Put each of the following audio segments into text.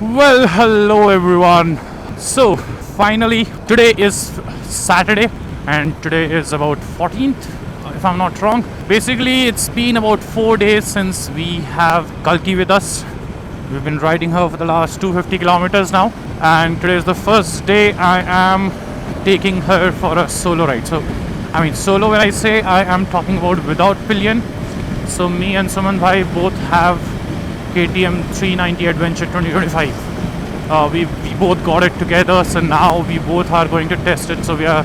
Well, hello everyone. So, finally, today is Saturday and today is about 14th, if I'm not wrong. Basically, it's been about 4 days since we have Kalki with us. We've been riding her for the last 250 kilometers now, and today is the first day I am taking her for a solo ride. So, I mean, solo when I say, I am talking about without Pillion. So, me and Suman Bhai both have KTM 390 Adventure 2025. We both got it together, so now we both are going to test it. So we are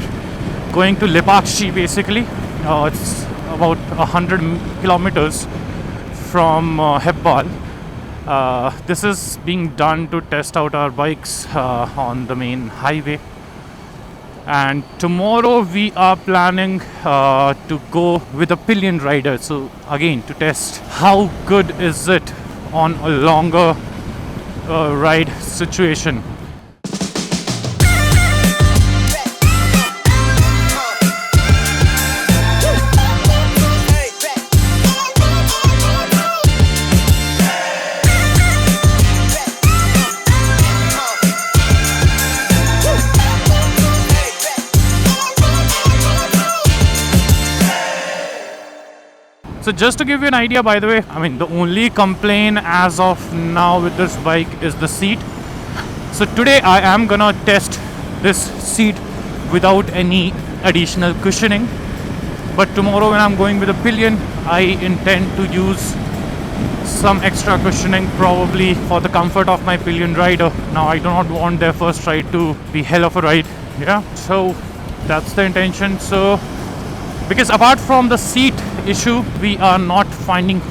going to Lepakshi basically. It's about 100 kilometers from Hebbal. This is being done to test out our bikes on the main highway. And tomorrow we are planning to go with a Pillion rider. So again, to test how good is it on a longer ride situation. So just to give you an idea, by the way, I mean, the only complaint as of now with this bike is the seat. So today I am gonna test this seat without any additional cushioning. But tomorrow when I'm going with a Pillion, I intend to use some extra cushioning, probably for the comfort of my Pillion rider. Now I do not want their first ride to be hell of a ride. Yeah, so that's the intention. So because apart from the seat issue, we are not finding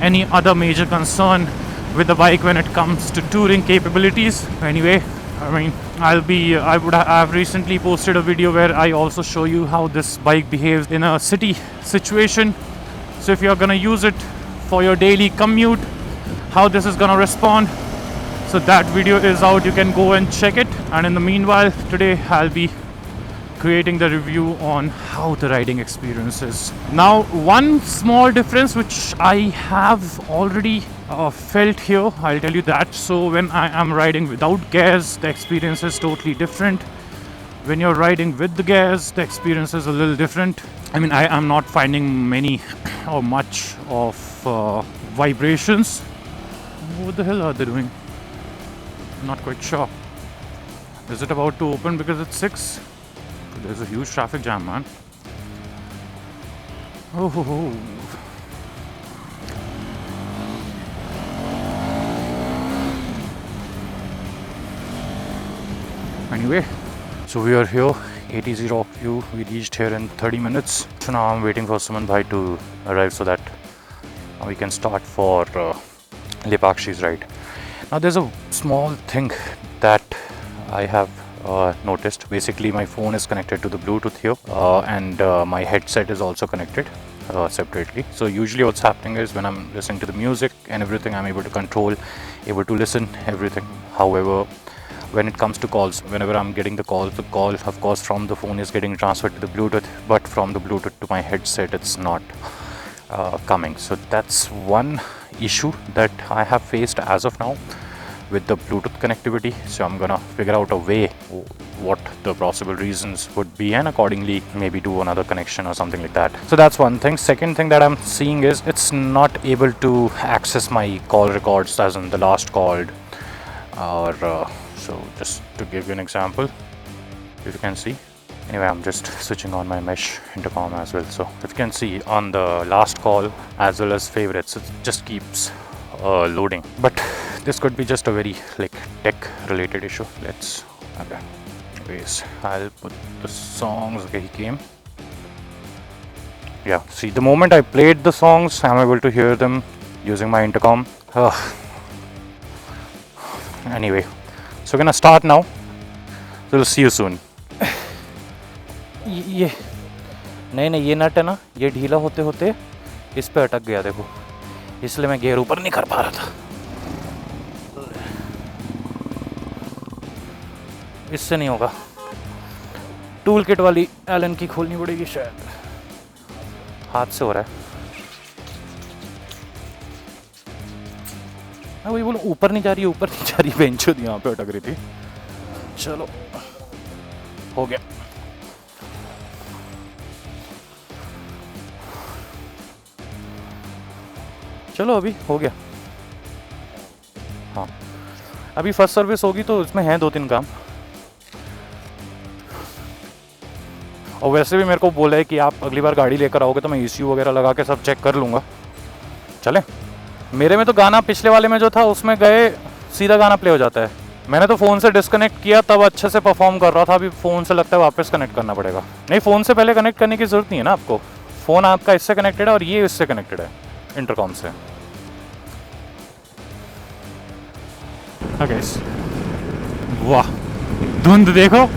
any other major concern with the bike when it comes to touring capabilities. Anyway, I mean, I've recently posted a video where I also show you how this bike behaves in a city situation. So if you're gonna use it for your daily commute, how this is gonna respond. So that video is out, you can go and check it. And in the meanwhile, today I'll be creating the review on how the riding experience is. Now, one small difference which I have already felt here, I'll tell you that. So when I am riding without gears, the experience is totally different. When you're riding with the gears, the experience is a little different. I mean, I am not finding many or much of vibrations. What the hell are they doing? I'm not quite sure. Is it about to open because it's 6? There's a huge traffic jam, man. Oh, ho, ho. Anyway, so we are here, 80 Rock View. We reached here in 30 minutes. So now I'm waiting for Suman Bhai to arrive so that we can start for Lepakshi's ride. Now there's a small thing that I have noticed. Basically my phone is connected to the Bluetooth here and my headset is also connected separately. So usually what's happening is when I'm listening to the music and everything, I'm able to control, able to listen everything. However, when it comes to calls, whenever I'm getting the call of course from the phone is getting transferred to the Bluetooth, but from the Bluetooth to my headset it's not coming. So that's one issue that I have faced as of now with the Bluetooth connectivity. So I'm gonna figure out a way what the possible reasons would be and accordingly maybe do another connection or something like that. So that's one thing. Second thing that I'm seeing is it's not able to access my call records as in the last called or so just to give you an example, if you can see. Anyway, I'm just switching on my mesh intercom as well. So if you can see on the last call as well as favorites, it just keeps loading. But this could be just a very like tech related issue. Okay. Anyways, I'll put the songs. Okay, he came. Yeah, see, the moment I played the songs, I'm able to hear them using my intercom. Anyway, so we're gonna start now. So we'll see you soon. ये नहीं ये नट है ना, ये ढीला होते होते इस पे अटक गया, देखो, इसलिए मैं गियर ऊपर नहीं कर पा रहा था. इससे नहीं होगा. टूल किट वाली एलन की खोलनी पड़ेगी शायद. हाथ से हो रहा है. मैं वही बोलूँ, ऊपर नहीं जा रही है, ऊपर नहीं जा रही, बेंच थी यहाँ पे अटक रही थी। चलो हो गया। चलो अभी हो गया। हाँ अभी फर्स्ट सर्विस होगी तो इसमें हैं 2-3 काम। और वैसे भी मेरे को बोला है कि आप अगली बार गाड़ी लेकर आओगे तो मैं ECU वगैरह लगा के सब चेक कर लूँगा। चले। मेरे में तो गाना पिछले वाले में जो था उसमें गए सीधा गाना प्ले हो जाता है। मैंने तो फ़ोन से डिस्कनेक्ट किया तब अच्छे से परफॉर्म कर रहा था। अभी फ़ोन से लगता है वापस कनेक्ट करना पड़ेगा। नहीं, फ़ोन से पहले कनेक्ट करने की ज़रूरत नहीं है ना आपको। फ़ोन आपका इससे कनेक्टेड है और ये इससे कनेक्टेड है इंटरकॉम से। ओके वाह धुंध देखो।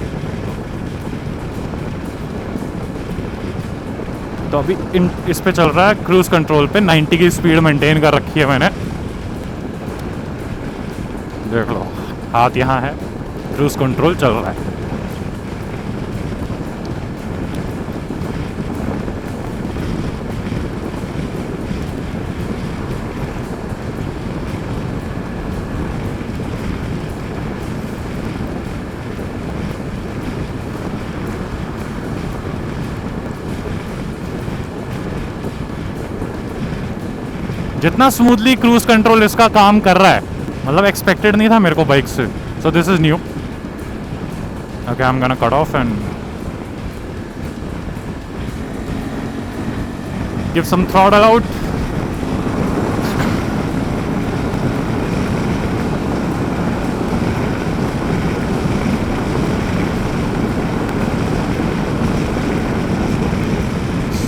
तो अभी इस पे चल रहा है क्रूज कंट्रोल पे 90 की स्पीड मेंटेन कर रखी है मैंने। देख लो हाथ यहाँ है, क्रूज कंट्रोल चल रहा है। जितना स्मूथली क्रूज कंट्रोल इसका काम कर रहा है, मतलब एक्सपेक्टेड नहीं था मेरे को बाइक से। So this is new. Okay I am gonna cut off and give some throttle out.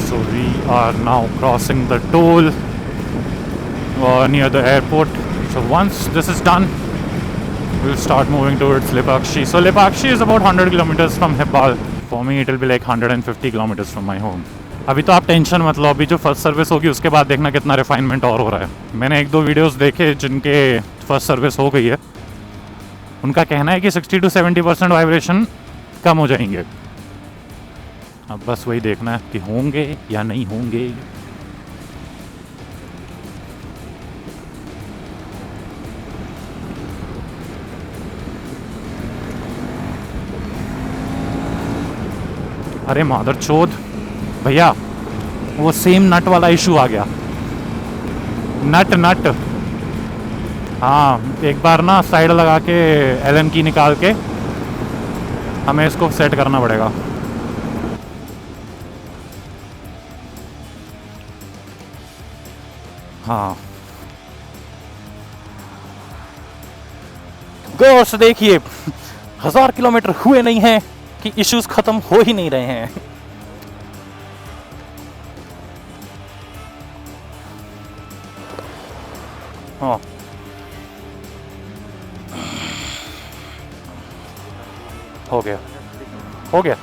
So we are now crossing the toll near the airport. So once this is done, we'll start moving towards Lepakshi. So Lepakshi is about 100 kilometers from Hepal. For me it will be like 150 kilometers from my home. अभी तो आप tension मत लो, अभी जो first service होगी उसके बाद देखना कितना रिफाइनमेंट और हो रहा है। मैंने 1-2 वीडियोस देखे जिनके फर्स्ट सर्विस हो गई है, उनका कहना है कि 60 to 70% वाइब्रेशन कम हो जाएंगे। अब बस वही देखना है कि होंगे या नहीं होंगे। अरे मादर चोद भैया, वो सेम नट वाला इशू आ गया। नट हाँ, एक बार ना साइड लगा के एलन की निकाल के हमें इसको सेट करना पड़ेगा। हाँ गौर से देखिए, 1000 किलोमीटर हुए नहीं हैं कि इश्यूज खत्म हो ही नहीं रहे हैं। हाँ हो गया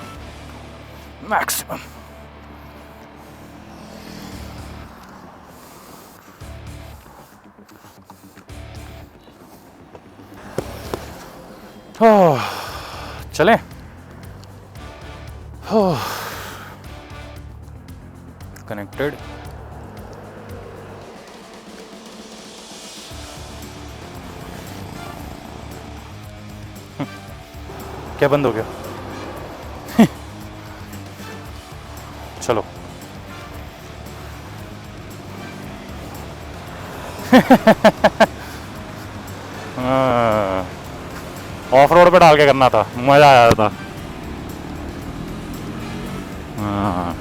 मैक्सिमम। चलें। कनेक्टेड। क्या बंद हो गया? चलो ऑफ रोड पे डाल के करना था, मजा आया था। हाँ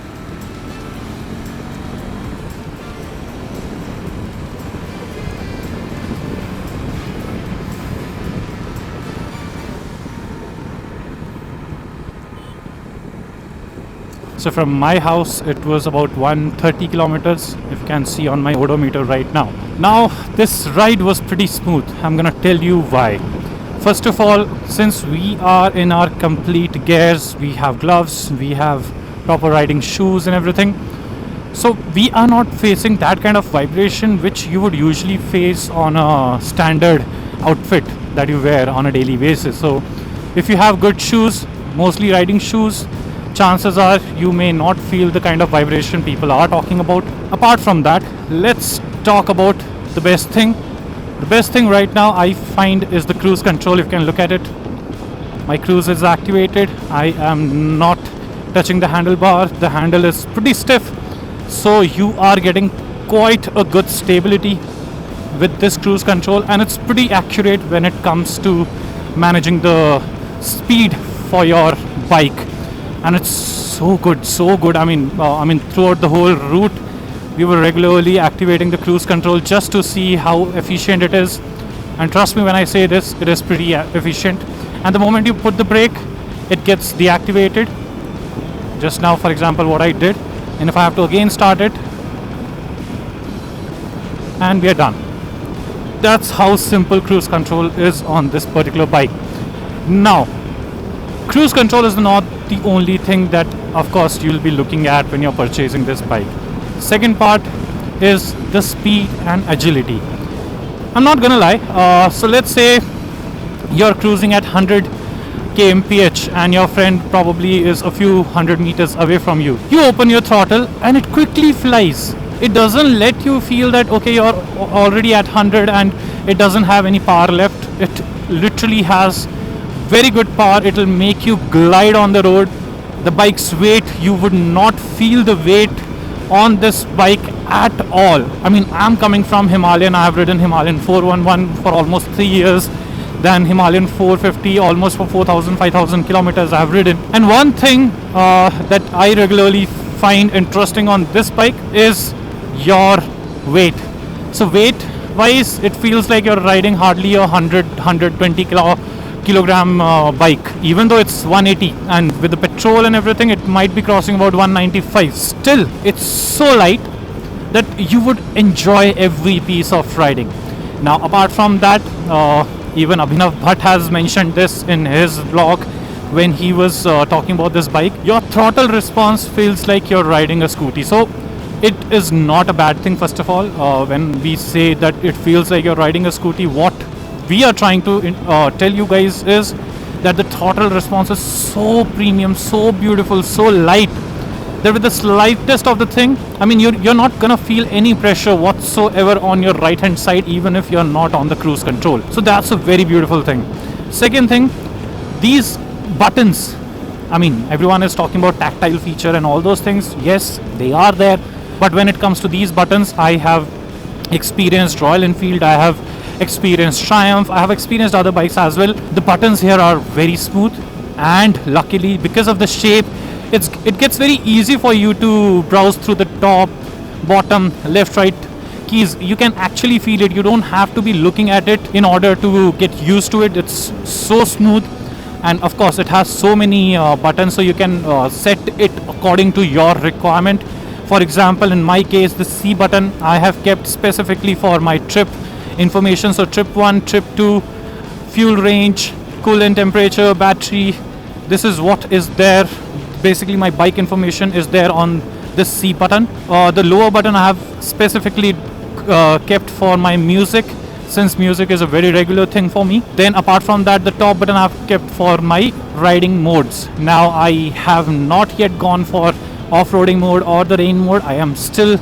So from my house it was about 130 kilometers, if you can see on my odometer right now. Now this ride was pretty smooth. I'm gonna tell you why. First of all, since we are in our complete gears, we have gloves, we have proper riding shoes and everything. So we are not facing that kind of vibration which you would usually face on a standard outfit that you wear on a daily basis. So if you have good shoes, mostly riding shoes, chances are you may not feel the kind of vibration people are talking about. Apart from that, let's talk about the best thing, The best thing right now I find is the cruise control. If you can look at it, my cruise is activated. I am not touching the handlebar. The handle is pretty stiff, so you are getting quite a good stability with this cruise control, and it's pretty accurate when it comes to managing the speed for your bike. And it's so good. I mean throughout the whole route we were regularly activating the cruise control just to see how efficient it is, and trust me when I say this, it is pretty efficient. And the moment you put the brake, it gets deactivated. Just now, for example, what I did, and if I have to again start it, and we are done. That's how simple cruise control is on this particular bike. Now, cruise control is not the only thing that, of course, you'll be looking at when you're purchasing this bike. Second part is the speed and agility. I'm not gonna lie. So let's say you're cruising at 100 kmph and your friend probably is a few hundred meters away from you. You open your throttle and it quickly flies. It doesn't let you feel that okay, you're already at 100 and it doesn't have any power left. It literally has very good power. It will make you glide on the road. The bike's weight, you would not feel the weight on this bike at all. I mean, I'm coming from Himalayan. I have ridden Himalayan 411 for almost 3 years. Then Himalayan 450 almost for 4,000, 5,000 kilometers I've ridden. And one thing that I regularly find interesting on this bike is your weight. So weight wise, it feels like you're riding hardly a 120 kilogram bike, even though it's 180, and with the petrol and everything it might be crossing about 195. Still, it's so light that you would enjoy every piece of riding. Now apart from that, even Abhinav Bhatt has mentioned this in his vlog when he was talking about this bike. Your throttle response feels like you're riding a scooty. So it is not a bad thing. First of all, when we say that it feels like you're riding a scooty, what we are trying to tell you guys is that the throttle response is so premium, so beautiful, so light that with the slightest of the thing, I mean, you're not gonna feel any pressure whatsoever on your right hand side, even if you're not on the cruise control. So that's a very beautiful thing. Second thing, these buttons, I mean, everyone is talking about tactile feature and all those things. Yes, they are there, but when it comes to these buttons, I have experienced Royal Enfield, I have experienced Triumph, I have experienced other bikes as well. The buttons here are very smooth, and luckily because of the shape, it gets very easy for you to browse through the top, bottom, left, right keys. You can actually feel it. You don't have to be looking at it in order to get used to it. It's so smooth, and of course it has so many buttons, so you can set it according to your requirement. For example, in my case, the C button I have kept specifically for my trip information. So trip 1, trip 2, fuel range, coolant temperature, battery, this is what is there. Basically my bike information is there on this C button. The lower button I have specifically kept for my music, since music is a very regular thing for me. Then apart from that, the top button I have kept for my riding modes. Now I have not yet gone for off-roading mode or the rain mode. I am still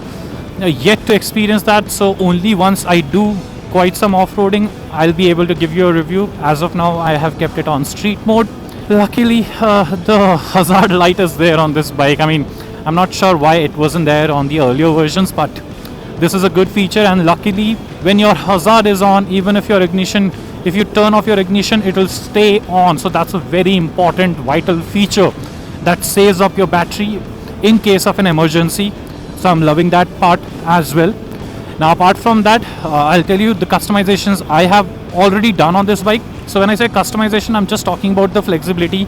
yet to experience that, so only once I do quite some off-roading I'll be able to give you a review. As of now I have kept it on street mode. Luckily the hazard light is there on this bike. I mean, I'm not sure why it wasn't there on the earlier versions, but this is a good feature. And luckily when your hazard is on, even if you turn off your ignition, it will stay on. So that's a very important vital feature that saves up your battery in case of an emergency. So I'm loving that part as well. Now apart from that, I'll tell you the customizations I have already done on this bike. So when I say customization, I'm just talking about the flexibility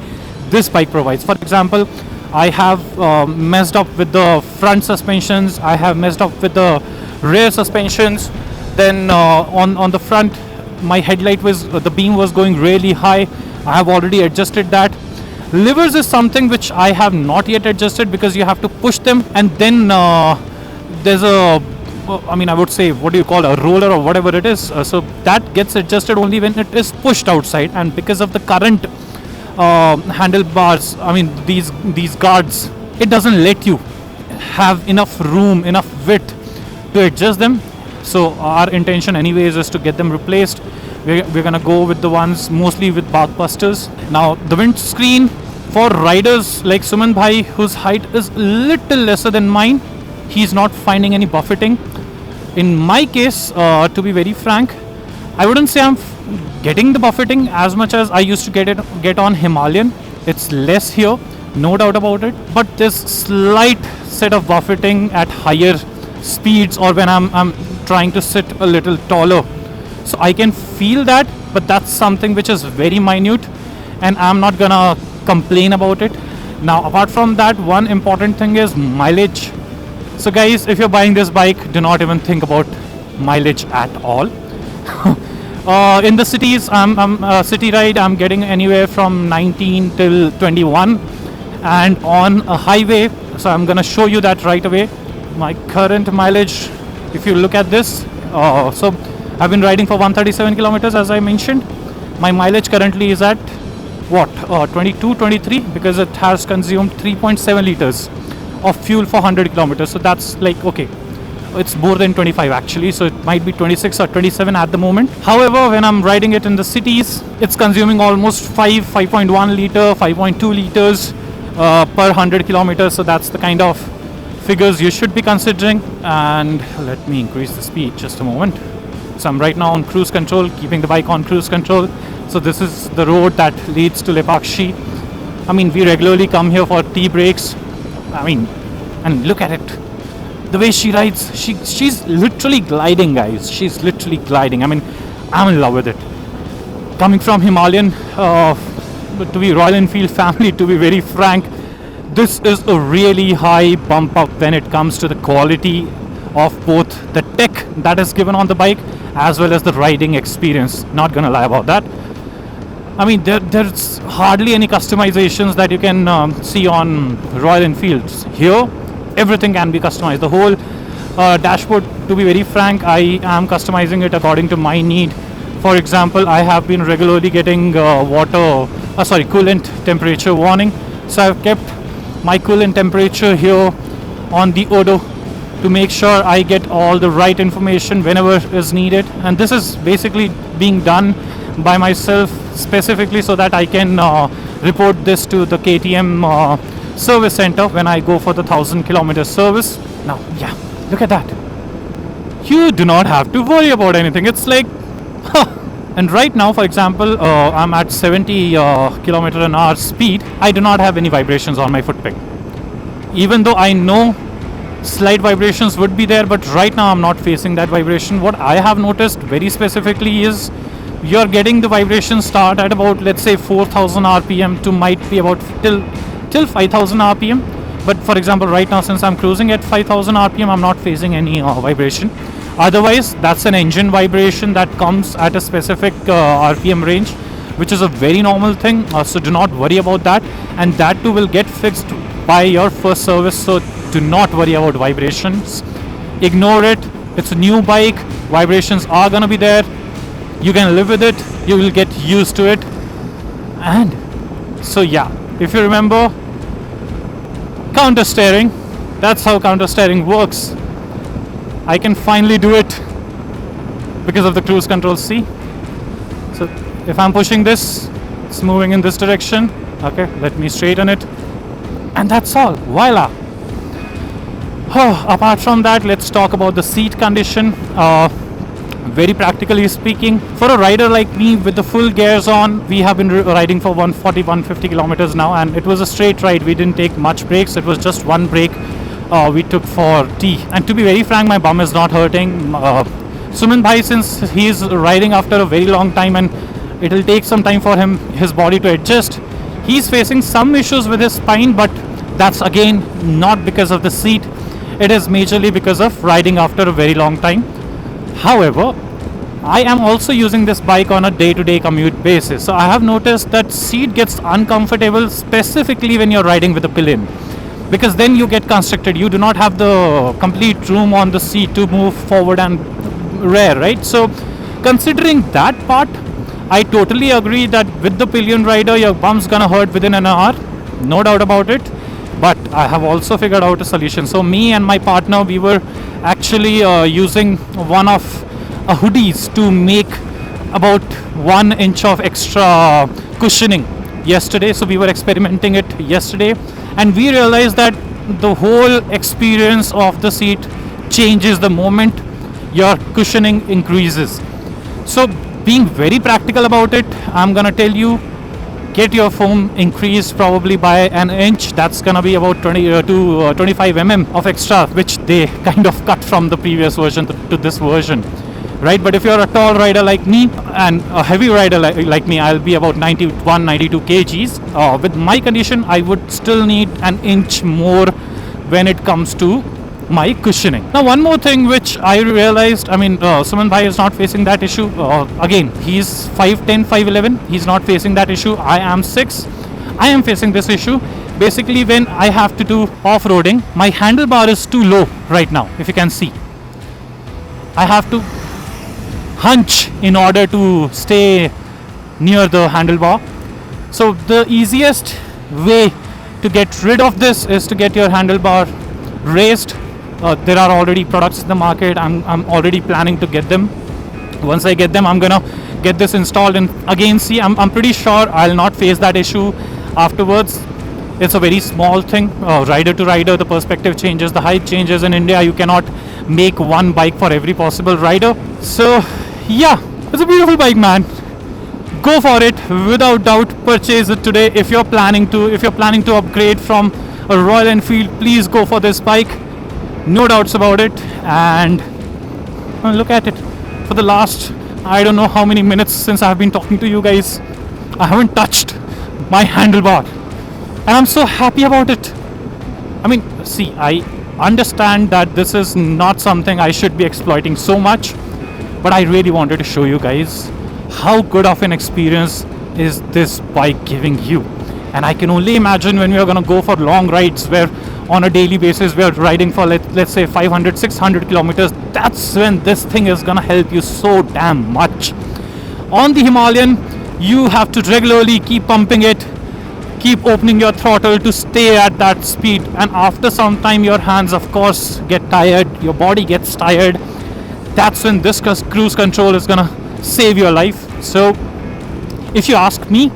this bike provides. For example, I have messed up with the front suspensions, I have messed up with the rear suspensions. Then on the front, my headlight the beam was going really high. I have already adjusted that. Levers is something which I have not yet adjusted, because you have to push them, and then there's I would say, what do you call, a roller or whatever it is. So that gets adjusted only when it is pushed outside, and because of the current handlebars, these guards, it doesn't let you have enough room, enough width to adjust them. So our intention anyways is to get them replaced. We're gonna go with the ones mostly with bark busters. Now the windscreen for riders like Suman Bhai, whose height is little lesser than mine, he's not finding any buffeting. In my case, to be very frank, I wouldn't say I'm getting the buffeting as much as I used to get on Himalayan. It's less here, no doubt about it. But there's slight set of buffeting at higher speeds or when I'm trying to sit a little taller. So I can feel that, but that's something which is very minute, and I'm not gonna complain about it. Now, apart from that, one important thing is mileage. So guys, if you're buying this bike, do not even think about mileage at all. In the cities, I'm city ride, I'm getting anywhere from 19 till 21, and on a highway, so I'm gonna show you that right away. My current mileage, if you look at this, so I've been riding for 137 kilometers as I mentioned. My mileage currently is at what, 22, 23, because it has consumed 3.7 liters of fuel for 100 kilometers. So that's like, okay, it's more than 25 actually, so it might be 26 or 27 at the moment. However, when I'm riding it in the cities, it's consuming almost 5.1 liter, 5.2 liters per 100 kilometers. So that's the kind of figures you should be considering. And let me increase the speed just a moment. So I'm right now on cruise control, keeping the bike on cruise control. So this is the road that leads to Lepakshi. I mean, we regularly come here for tea breaks. I mean, and look at it. The way she rides, she's literally gliding, guys. She's literally gliding. I mean, I'm in love with it. Coming from Himalayan, to be Royal Enfield family, to be very frank, this is a really high bump up when it comes to the quality of both the tech that is given on the bike as well as the riding experience. Not gonna lie about that. I mean, there's hardly any customizations that you can see on Royal Enfields. Here, everything can be customized. The whole dashboard, to be very frank, I am customizing it according to my need. For example, I have been regularly getting coolant temperature warning. So I've kept my coolant temperature here on the Odo to make sure I get all the right information whenever is needed. And this is basically being done by myself specifically so that I can report this to the KTM service center when I go for the 1,000 kilometer service. Now, yeah, look at that. You do not have to worry about anything. It's like, and right now, for example, I'm at 70 kilometer an hour speed. I do not have any vibrations on my foot peg. Even though I know slight vibrations would be there, but right now I'm not facing that vibration. What I have noticed very specifically is you're getting the vibration start at about, let's say, 4,000 RPM to might be about till 5,000 RPM. But for example, right now, since I'm cruising at 5,000 RPM, I'm not facing any vibration. Otherwise, that's an engine vibration that comes at a specific RPM range, which is a very normal thing. So do not worry about that. And that too will get fixed by your first service. So do not worry about vibrations. Ignore it. It's a new bike. Vibrations are going to be there. You can live with it. You will get used to it. And so yeah, if you remember, counter steering, that's how counter steering works. I can finally do it because of the cruise control C. So if I'm pushing this, it's moving in this direction. Okay, let me straighten it. And that's all. Voila. Apart from that, let's talk about the seat condition. Very practically speaking, for a rider like me with the full gears on, we have been riding for 140, 150 kilometers now, and it was a straight ride. We didn't take much breaks. It was just one break we took for tea. And to be very frank, my bum is not hurting. Suman Bhai, since he's riding after a very long time and it'll take some time for his body to adjust, he's facing some issues with his spine, but that's again not because of the seat. It is majorly because of riding after a very long time. However, I am also using this bike on a day-to-day commute basis. So I have noticed that seat gets uncomfortable specifically when you're riding with a pillion, because then you get constricted. You do not have the complete room on the seat to move forward and rear, right? So considering that part, I totally agree that with the pillion rider, your bum's gonna hurt within an hour, no doubt about it. but I have also figured out a solution. So me and my partner, we were actually using one of hoodies to make about 1 inch of extra cushioning yesterday. So we were experimenting it yesterday, and we realized that the whole experience of the seat changes the moment your cushioning increases. So being very practical about it, I'm gonna tell you, get your foam increased probably by an inch. That's gonna be about 20 to 25 of extra, which they kind of cut from the previous version to this version, right? But if you're a tall rider like me and a heavy rider like me, I'll be about 91, 92 kgs. With my condition, I would still need an inch more when it comes to my cushioning. Now, one more thing which I realized, Suman Bhai is not facing that issue. Again, he's 5'10", 5'11". He's not facing that issue. I am 6. I am facing this issue. Basically, when I have to do off-roading, my handlebar is too low right now, if you can see. I have to hunch in order to stay near the handlebar. So the easiest way to get rid of this is to get your handlebar raised. There are already products in the market. I'm already planning to get them. Once I get them, I'm gonna get this installed, and again, see, I'm pretty sure I'll not face that issue afterwards. It's a very small thing. Rider to rider, the perspective changes, the height changes. In India, you cannot make one bike for every possible rider. So yeah, it's a beautiful bike, man. Go for it, without doubt. Purchase it today. If you're planning to upgrade from a Royal Enfield, please go for this bike. No doubts about it. And look at it. For the last, I don't know how many minutes since I've been talking to you guys, I haven't touched my handlebar, and I'm so happy about it. See, I understand that this is not something I should be exploiting so much, but I really wanted to show you guys how good of an experience is this bike giving you. And I can only imagine when we are going to go for long rides where on a daily basis we are riding for let's say 500, 600 kilometers. That's when this thing is going to help you so damn much. On the Himalayan, you have to regularly keep pumping it, keep opening your throttle to stay at that speed, and after some time your hands of course get tired, your body gets tired. That's when this cruise control is gonna save your life. So if you ask me,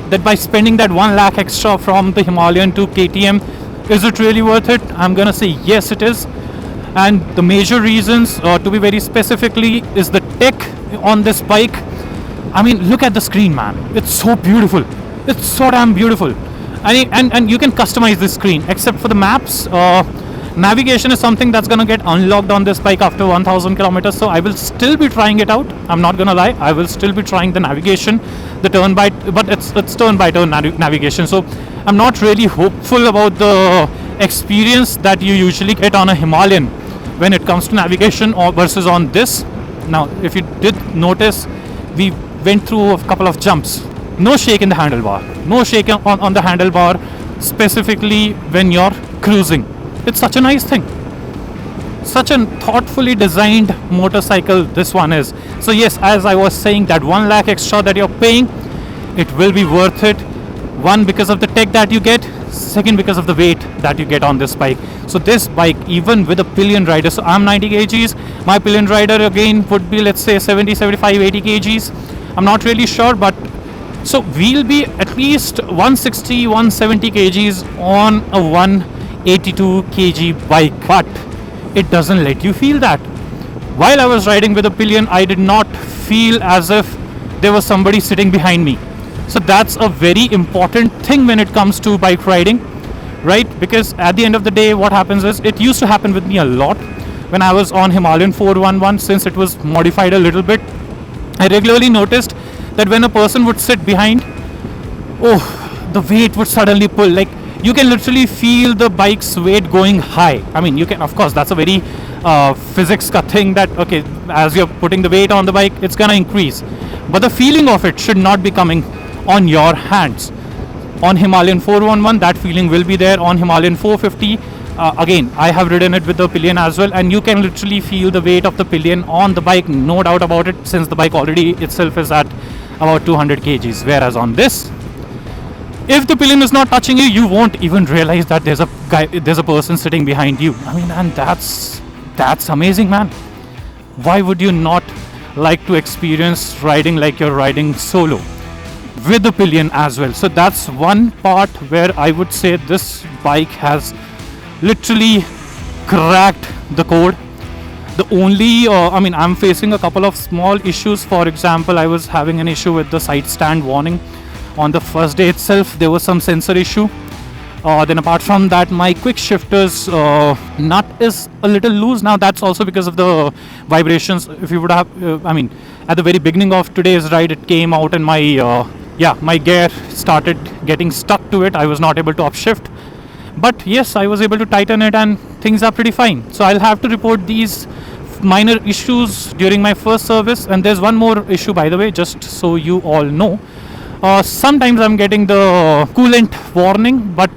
that by spending that 1 lakh extra from the Himalayan to KTM, is it really worth it? I'm gonna say yes, it is. And the major reasons, to be very specifically, is the tech on this bike. Look at the screen, man. It's so beautiful. It's so damn beautiful. And you can customize this screen. Except for the maps, navigation is something that's gonna get unlocked on this bike after 1000 kilometers. So I will still be trying it out. I'm not gonna lie. I will still be trying the navigation, the turn by, but it's turn by turn navigation. So I'm not really hopeful about the experience that you usually get on a Himalayan when it comes to navigation or versus on this. Now, if you did notice, we went through a couple of jumps. No shake in the handlebar. No shake on the handlebar, specifically when you're cruising. It's such a nice thing. Such a thoughtfully designed motorcycle this one is. So yes, as I was saying, that 1 lakh extra that you're paying, it will be worth it. One, because of the tech that you get. Second, because of the weight that you get on this bike. So this bike, even with a Pillion rider, so I'm 90 kgs, my Pillion rider again would be, let's say 70, 75, 80 kgs. I'm not really sure, but so we'll be at least 160, 170 kgs on a 182 kg bike, but it doesn't let you feel that. While I was riding with a Pillion, I did not feel as if there was somebody sitting behind me. So that's a very important thing when it comes to bike riding, right? Because at the end of the day, what happens is, it used to happen with me a lot when I was on Himalayan 411, since it was modified a little bit. I regularly noticed that when a person would sit behind, the weight would suddenly pull. Like, you can literally feel the bike's weight going high. You can, of course, that's a very physics thing that, okay, as you're putting the weight on the bike, it's gonna increase. But the feeling of it should not be coming on your hands. On Himalayan 411, that feeling will be there. On Himalayan 450, again, I have ridden it with the Pillion as well, and you can literally feel the weight of the Pillion on the bike, no doubt about it, since the bike already itself is at about 200 kgs. Whereas on this, If the pillion is not touching you, you won't even realize that there's a person sitting behind you. I mean, and that's amazing, man. Why would you not like to experience riding like you're riding solo with the pillion as well? So that's one part where I would say this bike has literally cracked the code. The only I'm facing a couple of small issues. For example, I was having an issue with the side stand warning on the first day itself. There was some sensor issue. Then apart from that, my quick shifters nut is a little loose. Now that's also because of the vibrations. If you would have at the very beginning of today's ride, it came out and my gear started getting stuck to it. I was not able to upshift, but yes, I was able to tighten it and things are pretty fine. So I'll have to report these minor issues during my first service. And there's one more issue, by the way, just so you all know. Sometimes I'm getting the coolant warning, but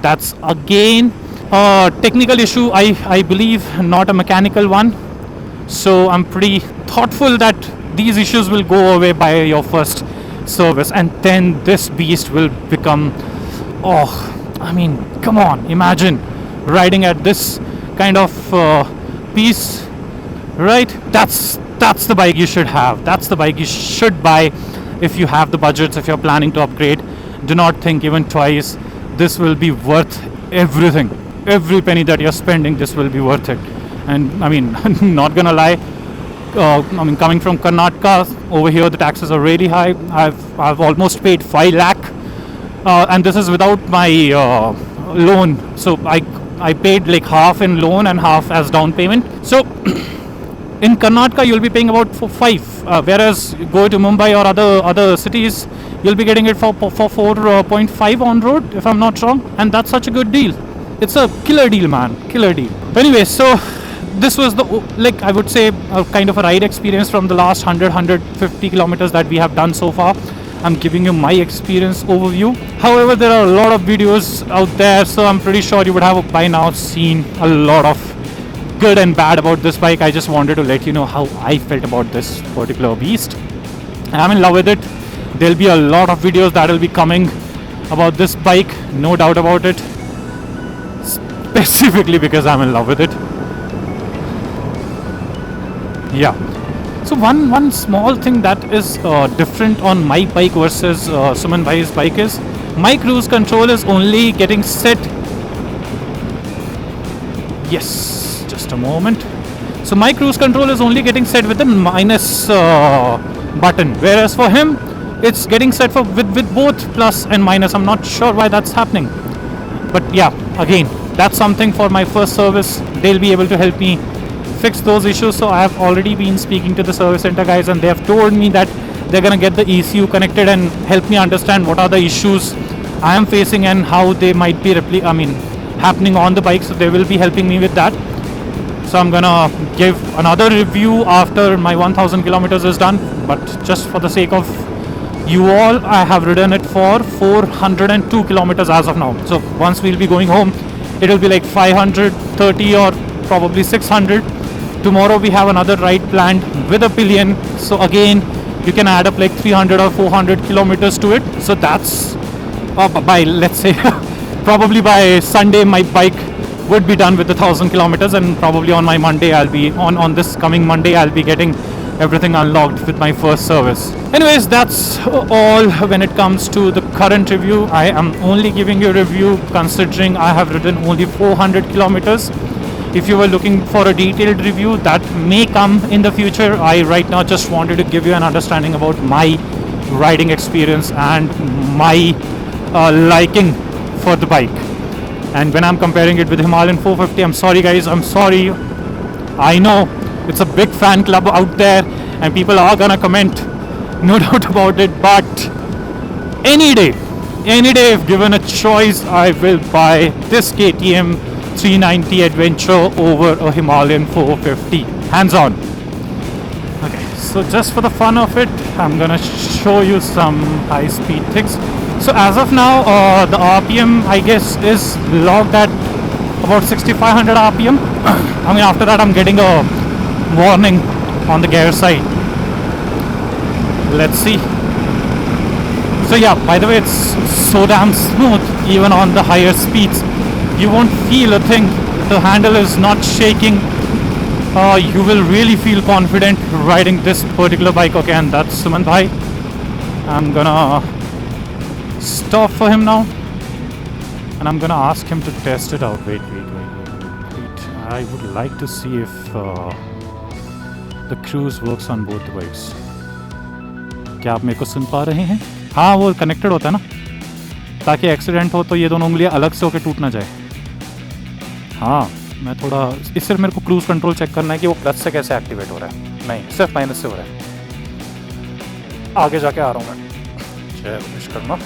that's again a technical issue, I believe, not a mechanical one. So I'm pretty thoughtful that these issues will go away by your first service, and then this beast will become, come on, imagine riding at this kind of piece, right? That's the bike you should have. That's the bike you should buy if you have the budgets, if you're planning to upgrade. Do not think even twice. This will be worth everything. Every penny that you're spending, this will be worth it. And not gonna lie, coming from Karnataka, over here the taxes are really high. I've almost paid 5 lakh, and this is without my loan. So I paid like half in loan and half as down payment. So in Karnataka you'll be paying about 5, whereas go to Mumbai or other cities, you'll be getting it for 4.5 on road, if I'm not wrong. And that's such a good deal. It's a killer deal, man, killer deal. Anyway, so this was I would say a kind of a ride experience from the last 150 kilometers that we have done so far. I'm giving you my experience overview. However, there are a lot of videos out there, so I'm pretty sure you would have by now seen a lot of good and bad about this bike. I just wanted to let you know how I felt about this particular beast. I'm in love with it. There'll be a lot of videos that will be coming about this bike, no doubt about it, specifically because I'm in love with it. Yeah. So one small thing that is different on my bike versus Suman Bhai's bike is my cruise control is only getting set. Yes, just a moment. So my cruise control is only getting set with the minus button, whereas for him it's getting set with both plus and minus. I'm not sure why that's happening, but yeah, again, that's something for my first service. They'll be able to help me fix those issues. So I have already been speaking to the service center guys, and they have told me that they're gonna get the ECU connected and help me understand what are the issues I am facing and how they might be happening on the bike. So they will be helping me with that. So I'm gonna give another review after my 1000 kilometers is done, but just for the sake of you all, I have ridden it for 402 kilometers as of now. So once we'll be going home, it will be like 530 or probably 600. Tomorrow we have another ride planned with a Pillion, so again you can add up like 300 or 400 kilometers to it. So that's by, let's say, probably by Sunday my bike would be done with the 1000 kilometers, and probably on my Monday I'll be on this coming Monday I'll be getting everything unlocked with my first service. Anyways, that's all when it comes to the current review. I am only giving you a review considering I have ridden only 400 kilometers. If you were looking for a detailed review, that may come in the future. I right now just wanted to give you an understanding about my riding experience and my liking for the bike. And when I'm comparing it with Himalayan 450, I'm sorry guys, I'm sorry. I know it's a big fan club out there and people are gonna comment, no doubt about it, but any day if given a choice, I will buy this KTM 390 Adventure over a Himalayan 450, hands on. Okay, so just for the fun of it, I'm gonna show you some high speed things. So as of now, the RPM I guess is logged at about 6500 RPM. After that I'm getting a warning on the gear side. Let's see. So yeah, by the way, it's so damn smooth even on the higher speeds. You won't feel a thing. The handle is not shaking. You will really feel confident riding this particular bike. Okay, and that's Suman Bhai. I'm gonna stop for him now, and I'm gonna ask him to test it out. Wait. I would like to see if the cruise works on both the bikes. क्या आप मेरे को सुन पा रहे हैं? हाँ, वो connected होता है ना, ताकि एक्सीडेंट हो तो ये दोनों उंगलियां अलग से होकर टूट ना जाए. हाँ, मैं थोड़ा इस सिर्फ मेरे को क्रूज कंट्रोल चेक करना है कि वो प्लस से कैसे एक्टिवेट हो रहा है. नहीं, सिर्फ माइनस से हो रहा है. आगे जाके आ रहा हूँ मैं. जय Vishwakarma.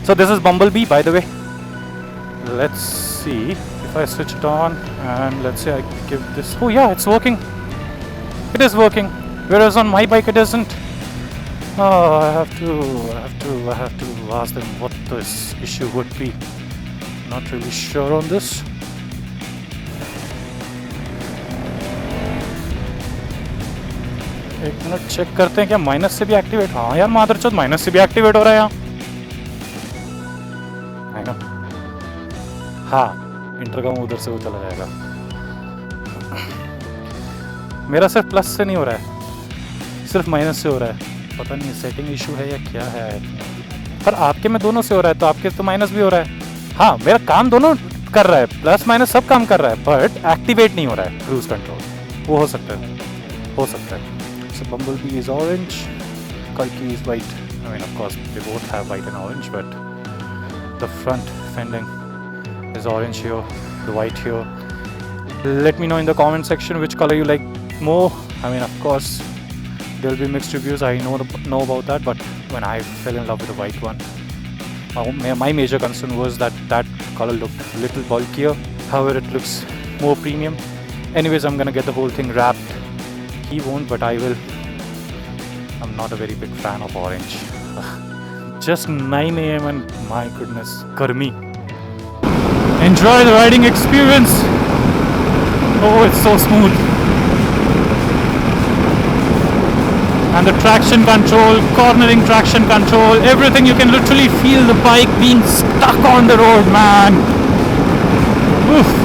So this is Bumblebee, by the way. Let's see if I switch it on and let's say I give this. Oh yeah, it's working. It is working. Whereas on my bike it isn't. Oh, I have to ask them what this issue would be. Not really sure on this. एक minute check करते हैं क्या minus से भी activate. हाँ यार मादरचोद, minus से भी एक्टिवेट हो रहा है यहाँ. है ना? हाँ, इंटरकम उधर से वो चला जाएगा. मेरा सिर्फ प्लस से नहीं हो रहा है, सिर्फ माइनस से हो रहा है. पता नहीं सेटिंग इशू है या क्या है, पर आपके में दोनों से हो रहा है, तो आपके तो माइनस भी हो रहा है. हाँ, मेरा काम दोनों कर रहा है, प्लस माइनस सब काम कर रहा है, बट एक्टिवेट नहीं हो रहा है क्रूज कंट्रोल. वो हो सकता है. So Bumblebee is orange, Kalki is white. I mean, of course, they both have white and orange, but the front fending is orange here, the white here. Let me know in the comment section which color you like more. I mean, of course, there will be mixed reviews. I know about that, but when I fell in love with the white one, my major concern was that color looked a little bulkier. However, it looks more premium. Anyways, I'm gonna get the whole thing wrapped. He won't, but I will. I'm not a very big fan of orange. Just 9 AM and my goodness, Karmi. Enjoy the riding experience. Oh, it's so smooth. And the traction control, cornering traction control, everything, you can literally feel the bike being stuck on the road, man. Oof.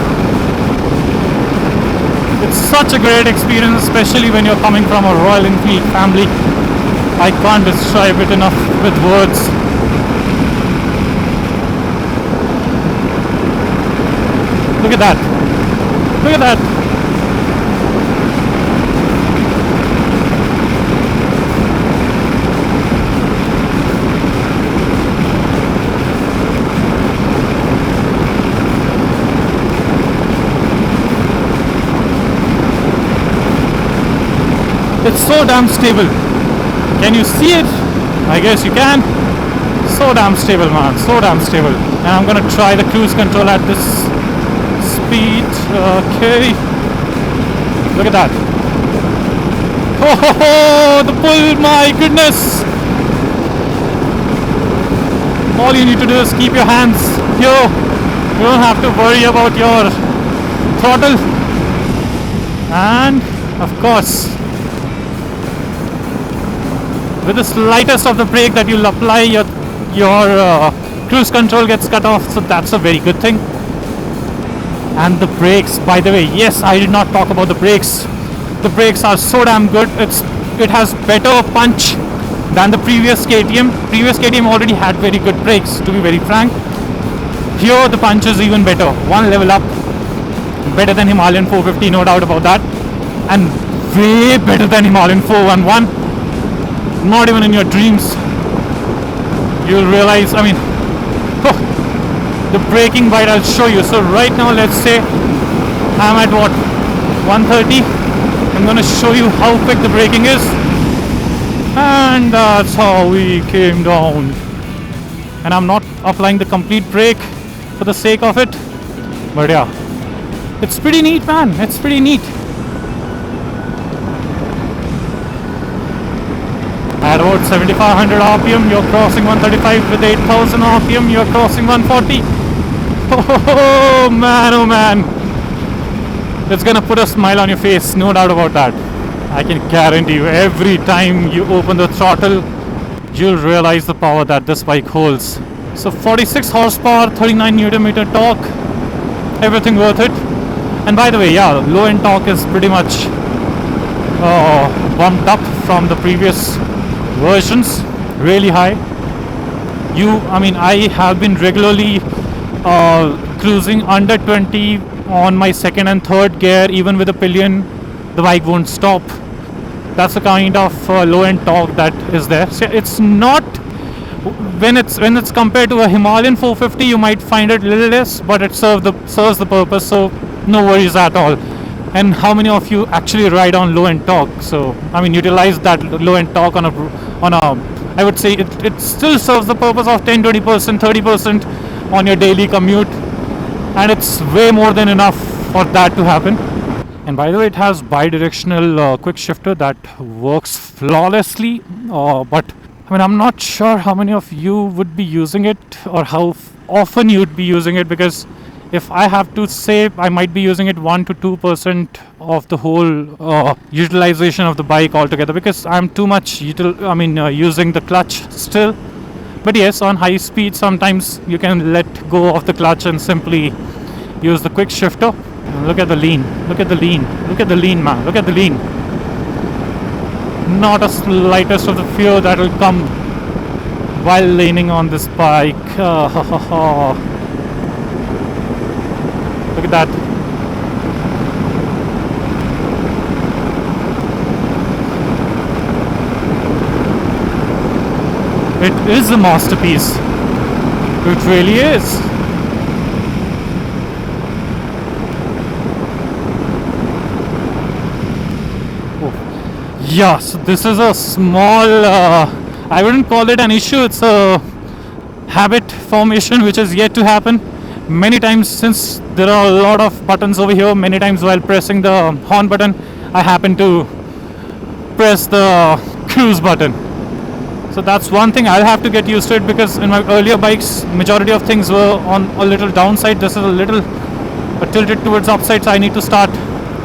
It's such a great experience, especially when you're coming from a Royal Enfield family. I can't describe it enough with words. Look at that. Look at that. It's so damn stable. Can you see it? I guess you can. So damn stable, man. So damn stable. And I'm gonna try the cruise control at this speed. Okay. Look at that. Oh, the pull, my goodness. All you need to do is keep your hands here. You don't have to worry about your throttle. And of course, with the slightest of the brake that you'll apply, your cruise control gets cut off. So that's a very good thing. And the brakes, by the way, yes, I did not talk about the brakes. The brakes are so damn good. It has better punch than the previous KTM. Previous KTM already had very good brakes, to be very frank. Here the punch is even better, one level up. Better than Himalayan 450, no doubt about that. And way better than Himalayan 411. Not even in your dreams you'll realize. I mean, the braking bite, I'll show you. So right now, let's say I'm at what, 130. I'm gonna show you how quick the braking is, and that's how we came down. And I'm not applying the complete brake for the sake of it, but yeah, it's pretty neat, man. It's pretty neat. At about 7500 RPM, you're crossing 135. With 8000 RPM, you're crossing 140. Oh man, oh man. It's gonna put a smile on your face, no doubt about that. I can guarantee you, every time you open the throttle, you'll realize the power that this bike holds. So 46 horsepower, 39 Newton meter torque, everything worth it. And by the way, yeah, low end torque is pretty much bumped up from the previous versions, really high. I have been regularly cruising under 20 on my second and third gear. Even with a Pillion, the bike won't stop. That's the kind of low end torque that is there. So it's not, when it's compared to a Himalayan 450, you might find it a little less, but it serves the purpose, so no worries at all. And how many of you actually ride on low end torque? So utilize that low end torque on a I would say it still serves the purpose of 10, 20%, 30% on your daily commute, and it's way more than enough for that to happen. And by the way, it has bi-directional quick shifter that works flawlessly, but I'm not sure how many of you would be using it or how often you'd be using it, because if I have to say, I might be using it 1 to 2% of the whole utilization of the bike altogether, because I'm too much using the clutch still. But yes, on high speed sometimes you can let go of the clutch and simply use the quick shifter. Look at the lean, look at the lean, look at the lean, man, look at the lean. Not a slightest of the fear that will come while leaning on this bike. Look at that. It is a masterpiece. It really is. Yeah, so this is a small, I wouldn't call it an issue, it's a habit formation which is yet to happen. Many times, since there are a lot of buttons over here, many times while pressing the horn button, I happen to press the cruise button. So that's one thing I'll have to get used to it, because in my earlier bikes, majority of things were on a little downside. This is a little tilted towards upside, so I need to start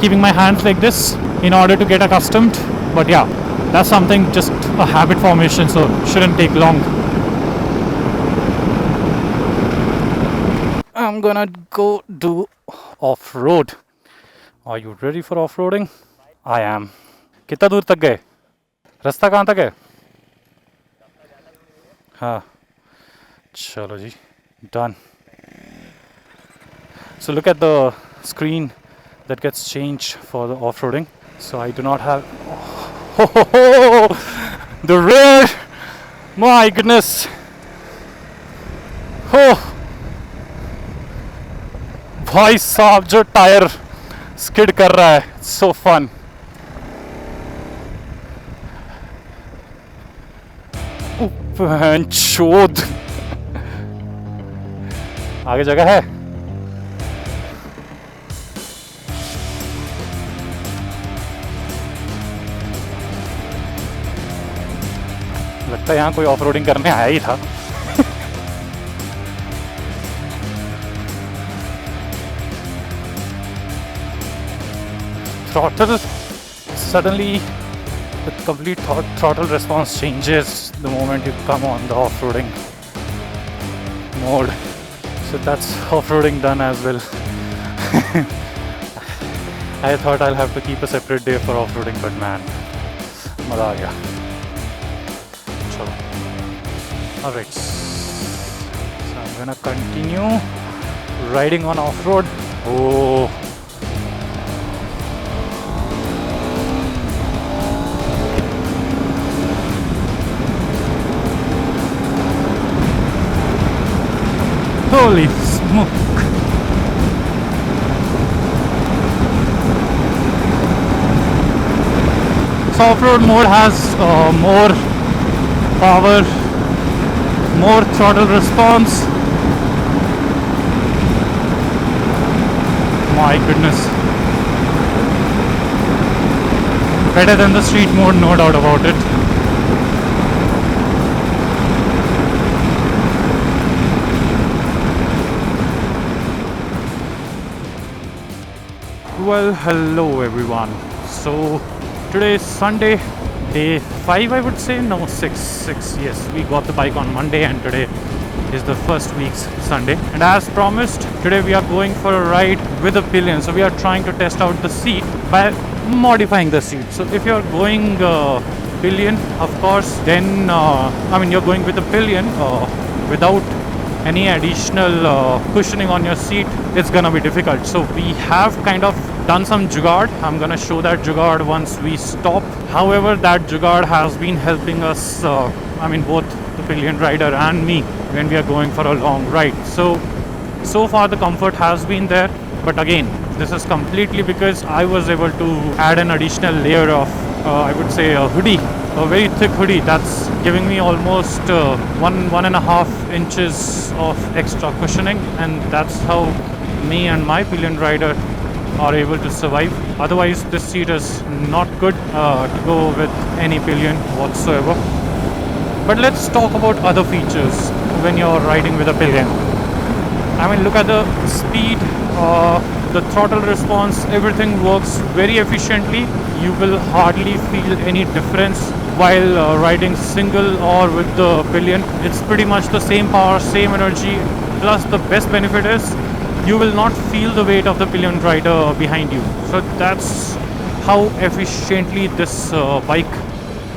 keeping my hands like this in order to get accustomed. But yeah, that's something, just a habit formation, so shouldn't take long. I'm gonna go do off-road. Are you ready for off-roading? I am. कितना दूर तक गए? रास्ता कहाँ तक है? हाँ. चलो जी. Done. So look at the screen that gets changed for the off-roading. So I do not have... the rear! My goodness! Oh! भाई साहब जो टायर स्किड कर रहा है, so fun. चोद. आगे जगह है. लगता है यहाँ कोई ऑफ रोडिंग करने आया ही था. Throttle, suddenly the complete throttle response changes the moment you come on the off-roading mode. So that's off-roading done as well. I thought I'll have to keep a separate day for off-roading, but man, maza aa gaya. Chalo. Alright, so I'm gonna continue riding on off-road. Oh, holy smoke. So off-road mode has more power, more throttle response. My goodness. Better than the street mode, no doubt about it. Well, hello everyone. So today is Sunday, day 5, I would say. No, 6. Yes, we got the bike on Monday, and today is the first week's Sunday. And as promised, today we are going for a ride with a Pillion. So we are trying to test out the seat by modifying the seat. So if you're going Pillion, of course, then you're going with a Pillion without any additional cushioning on your seat. It's gonna be difficult. So we have kind of done some jugaad. I'm gonna show that jugaad once we stop. However, that jugaad has been helping us, both the Pillion rider and me, when we are going for a long ride. So far the comfort has been there, but again, this is completely because I was able to add an additional layer of I would say a hoodie, a very thick hoodie that's giving me almost 1.5 inches of extra cushioning, and that's how me and my Pillion rider are able to survive. Otherwise, this seat is not good to go with any Pillion whatsoever. But let's talk about other features when you're riding with a Pillion. Look at the speed, the throttle response, everything works very efficiently. You will hardly feel any difference while riding single or with the Pillion. It's pretty much the same power, same energy. Plus, the best benefit is you will not feel the weight of the Pillion rider behind you. So that's how efficiently this bike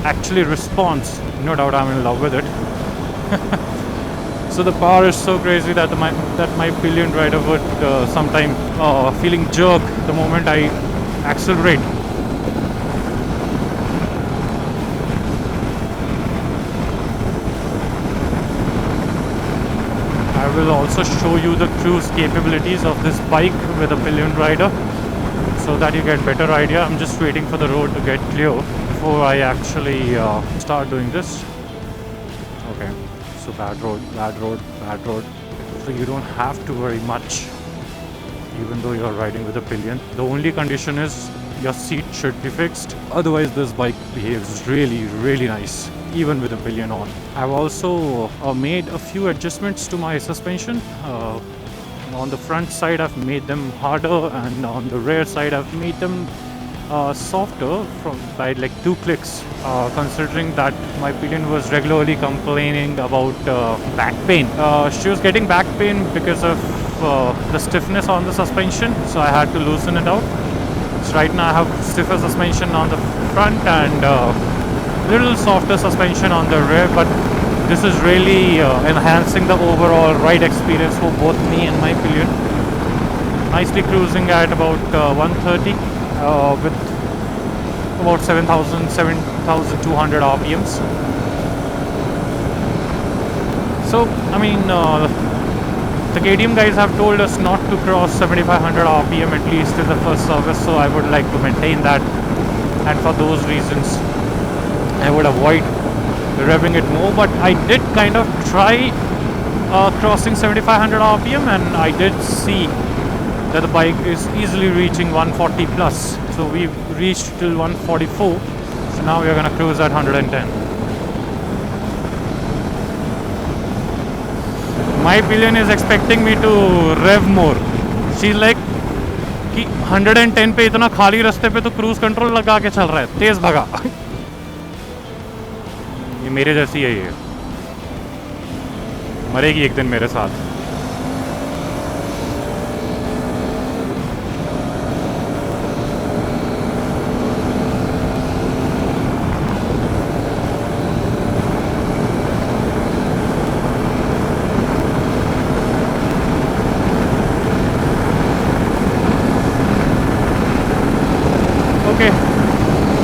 actually responds. No doubt I'm in love with it. So the power is so crazy that my Pillion rider would sometime feeling jerk the moment I accelerate. I will also show you the cruise capabilities of this bike with a Pillion rider, so that you get better idea. I'm just waiting for the road to get clear before I actually start doing this. Okay, so bad road. So you don't have to worry much, even though you're riding with a Pillion. The only condition is your seat should be fixed. Otherwise, this bike behaves really, really nice, even with a Pillion on. I've also made a few adjustments to my suspension. On the front side, I've made them harder, and on the rear side, I've made them softer by like 2 clicks, considering that my Pillion was regularly complaining about back pain. She was getting back pain because of the stiffness on the suspension, so I had to loosen it out. So right now I have stiffer suspension on the front and little softer suspension on the rear, but this is really enhancing the overall ride experience for both me and my Pillion. Nicely cruising at about 130 with about 7,200 RPMs. So the KTM guys have told us not to cross 7,500 RPM at least in the first service, so I would like to maintain that, and for those reasons I would avoid revving it more. But I did kind of try crossing 7,500 RPM, and I did see that the bike is easily reaching 140 plus. So we've reached till 144, so now we're gonna cruise at 110. My Pillion is expecting me to rev more. She's like कि 110 पे इतना खाली रास्ते पे तो cruise control लगा के चल रहा है, तेज भगा। ये मेरे जैसी है, ये मरेगी एक दिन मेरे साथ।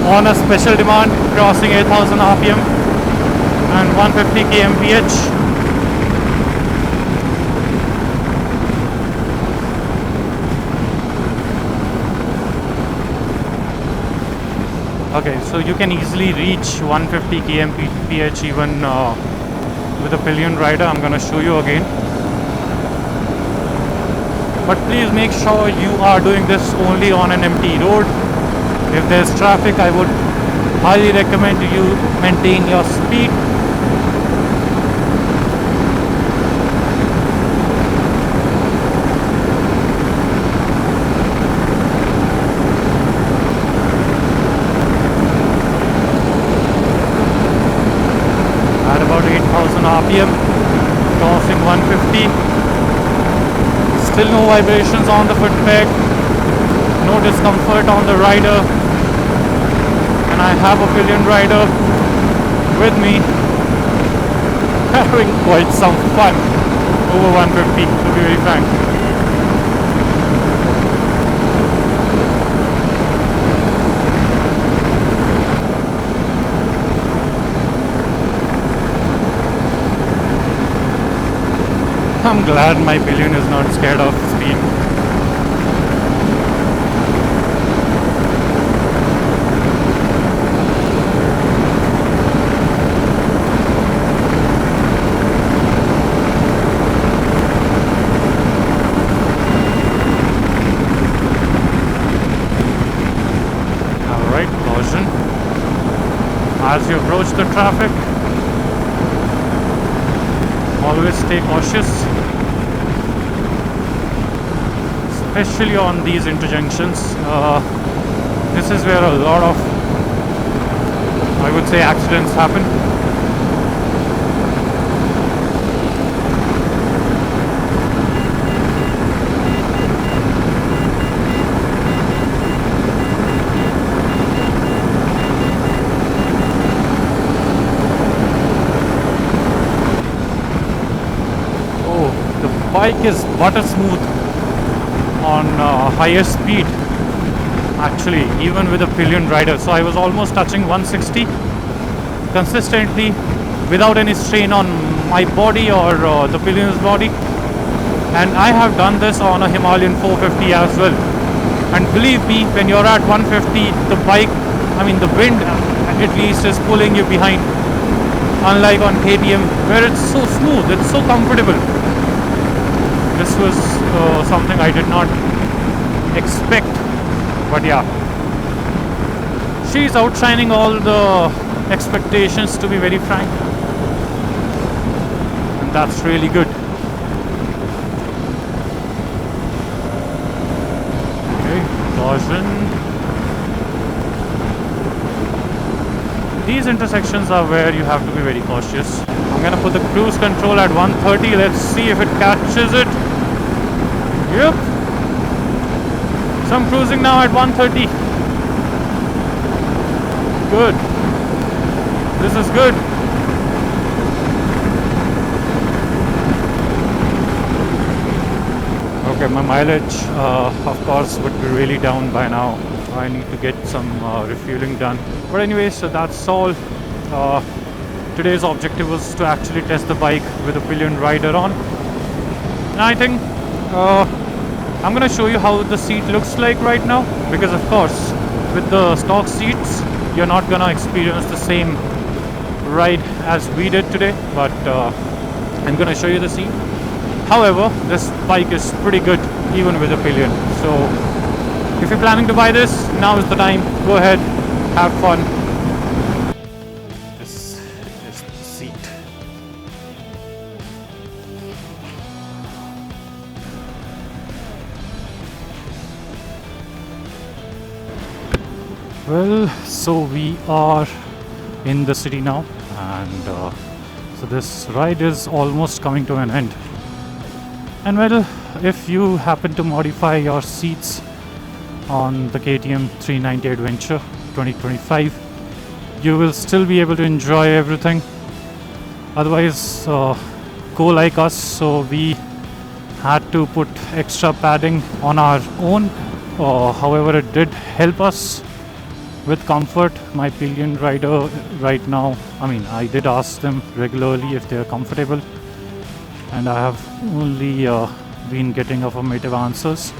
On a special demand, crossing 8,000 RPM and 150 kmph. Okay, so you can easily reach 150 kmph even with a Pillion rider. I'm gonna show you again. But please make sure you are doing this only on an empty road. If there's traffic, I would highly recommend you maintain your speed. 8,000 RPM, crossing 150. Still no vibrations on the foot peg, no discomfort on the rider, and I have a Pillion rider with me, having quite some fun over 150, to be very frank. I'm glad my Pillion is not scared of speed. Alright, caution. As you approach the traffic, always stay cautious, especially on these interjunctions. This is where a lot of, I would say, accidents happen. Bike is butter smooth on higher speed, actually, even with a Pillion rider. So I was almost touching 160 consistently without any strain on my body or the Pillion's body. And I have done this on a Himalayan 450 as well. And believe me, when you're at 150, the bike, I mean the wind at least is pulling you behind. Unlike on KTM, where it's so smooth, it's so comfortable. This was something I did not expect, but yeah, she's outshining all the expectations, to be very frank, and that's really good. Okay, caution. These intersections are where you have to be very cautious. I'm gonna put the cruise control at 130. Let's see if it catches it. Yep. So I'm cruising now at 130. Good. This is good. Okay, my mileage, of course, would be really down by now. I need to get some refueling done. But anyway, so that's all. Today's objective was to actually test the bike with a Pillion rider on. And I think I'm gonna show you how the seat looks like right now, because of course with the stock seats you're not gonna experience the same ride as we did today, but I'm gonna show you the seat. However, this bike is pretty good even with a Pillion. So if you're planning to buy this, now is the time. Go ahead, have fun. This is the seat. Well, so we are in the city now, and so this ride is almost coming to an end. And well, if you happen to modify your seats on the KTM 390 Adventure 2025, you will still be able to enjoy everything. Otherwise, go like us. So we had to put extra padding on our own. However, it did help us with comfort. My Pillion rider right now, I mean, I did ask them regularly if they are comfortable, and I have only been getting affirmative answers.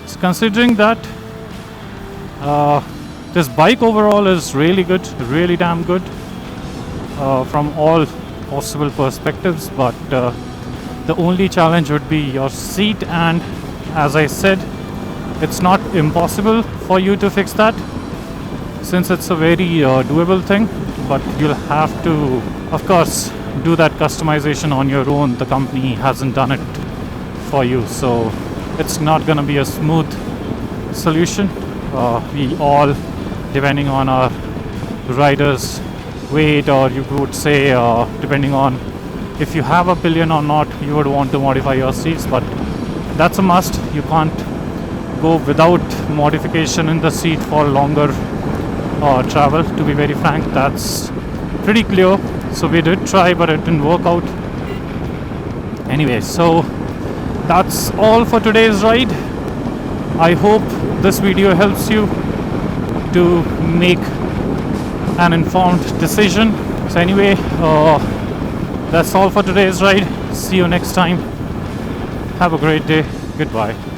So considering that, this bike overall is really good, really damn good from all possible perspectives, but the only challenge would be your seat, and as I said, it's not impossible for you to fix that, since it's a very doable thing, but you'll have to, of course, do that customization on your own. The company hasn't done it for you, so it's not gonna be a smooth solution. We all, depending on our riders' weight, or you would say, depending on if you have a Pillion or not, you would want to modify your seats. But that's a must. You can't go without modification in the seat for longer travel. To be very frank, that's pretty clear. So we did try, but it didn't work out. Anyway, so that's all for today's ride. I hope this video helps you to make an informed decision. So anyway, that's all for today's ride. See you next time. Have a great day. Goodbye.